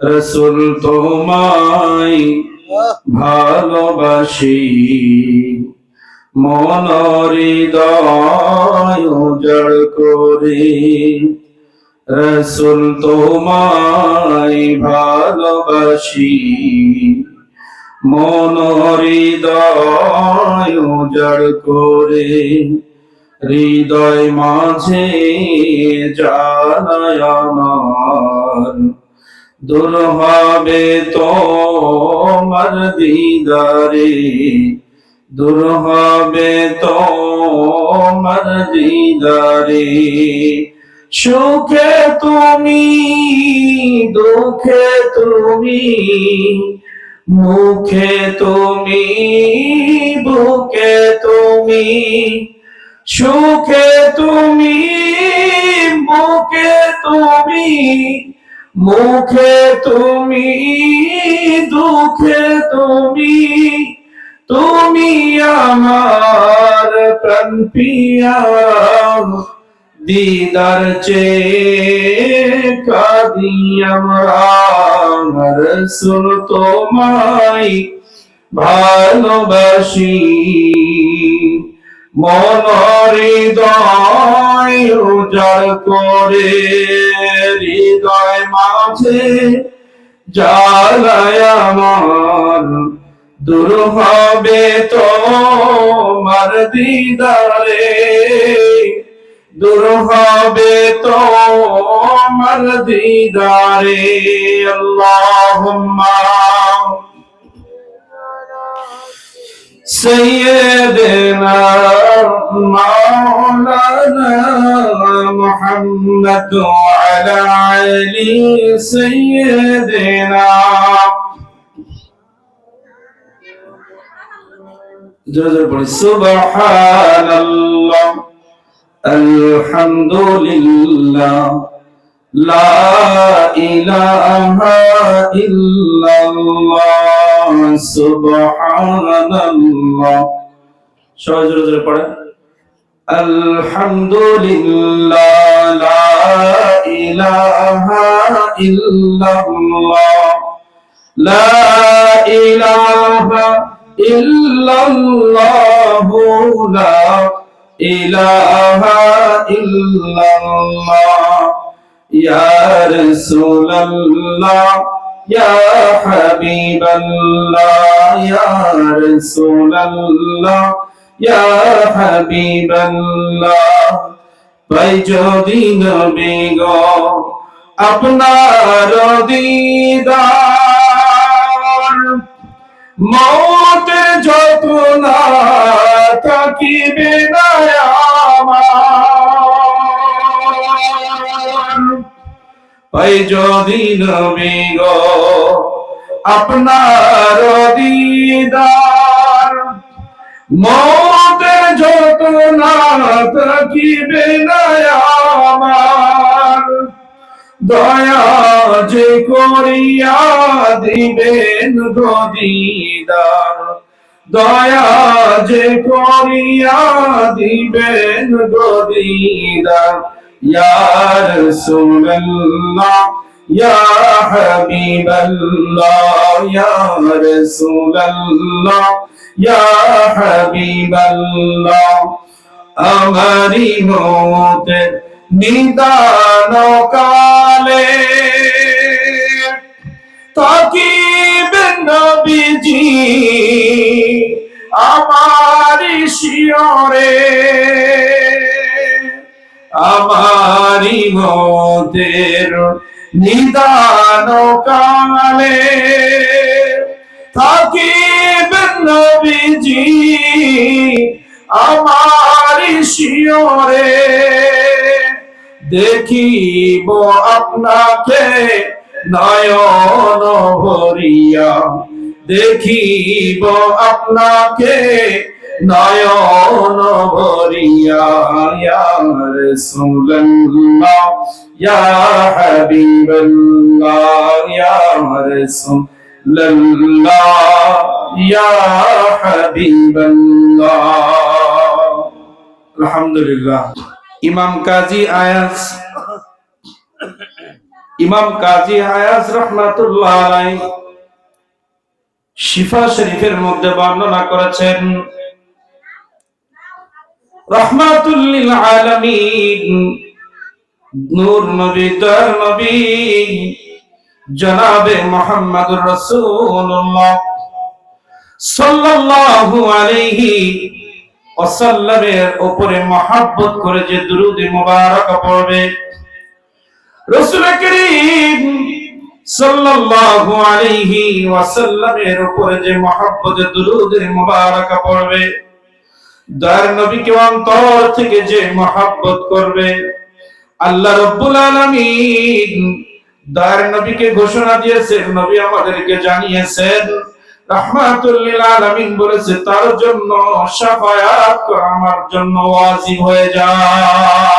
রসুল তোমায় ভালোবাসি, মন হৃদয় উজাড় করে। রসুল তোমায় ভালোবাসি, মন হৃদয় উজাড় করে। হৃদয় মাঝে জানায় আমার, দূর হবে তোমার দিদারে, দূর হবে তোমার দিদারে। সুখে তুমি, দুঃখে তুমি, মুখে তুমি, বুকে তুমি। সুখে তুমি, বুকে তুমি, মুখে তুমি, দুঃখে তুমি। তুমি আমার প্রাণ পিয়া, দিদার চেয়ে কাঁদি আমরা। রসুল তোমায় ভালোবাসি, মন হৃদয় উজাড় করে। হৃদয় মাঝে জ্বালায় আমার, দূর হবে তোমার দিদারে, দূর হবে তোমার দিদারে। আল্লাহুম্মা سيدنا مولانا محمد وعلى علي سيدنا سبحان الله الحمد لله لا إله إلا الله سبحان الله সবাই জোরে জোরে পড়েন আলহামদুলিল্লাহ লা ইলাহা ইল্লাল্লাহ লা ইলাহা ইল্লাল্লাহ লা ইলাহা ইল্লাল্লাহ ইয়া রাসূলুল্লাহ ইয়া হাবিবাল্লাহ ইয়া রাসূলুল্লাহ ইয়া হাবিবাল্লাহ। পাই যদি নবী গো আপনার দিদার, মওতের যন্ত্রণা থাকিবে না আমার। পাই যদি নবী গো আপনার দিদার, মওতের যন্ত্রণা থাকিবে না আমার। দয়া যে করিয়া দিবেন গো দিদার, দয়া যে করিয়া দিবেন গো দিদার। ইয়া রাসূলুল্লাহ ইয়া হাবিবাল্লাহ ইয়া রাসূলুল্লাহ ইয়া হাবিবাল্লাহ। আমারি মওতের নিদান কালে তাকিবেন নবীজি আমারি শিয়রে। আমারি মওতের নিদান কালে থাকিবেন নবীজি আমারি শিয়রে। দেখিব আপনাকে নয়ন ভরিয়া, দেখিব আপনাকে নয়ন ভরিয়া। ইয়া রাসূলুল্লাহ ইয়া হাবিবাল্লাহ ইয়া রাসূলুল্লাহ ইয়া হাবিবাল্লাহ। আলহামদুলিল্লাহ। ইমাম কাজী আয়াজ ইমাম কাজী হায়াজ রাহমাতুল্লাহ আলাইহি শিফা শরীফের মধ্যে বর্ণনা করেছেন, রাহমাতুল লিল আলামিন নূর নবী দয়ার নবী জনাবে মুহাম্মদুর রাসূলুল্লাহ সাল্লাল্লাহু আলাইহি ওয়াসাল্লামের উপরে মহব্বত করে যে দুরূদ মুবারক পড়বে, রাসূল করিম সাল্লাল্লাহু আলাইহি ওয়াসাল্লামের উপরে যে মহব্বতে দুরূদ মুবারক পড়বে, দয়ার নবীকে অন্তর থেকে যে মহব্বত করবে, আল্লাহ রাব্বুল আলামিন দয়ার নবীকে ঘোষণা দিয়েছেন, নবী আমাদেরকে জানিয়েছেন, রাহমাতুল লিল আলামিন বলেছে তার জন্য শাফায়াত করা আমার জন্য ওয়াজিব হয়ে যায়।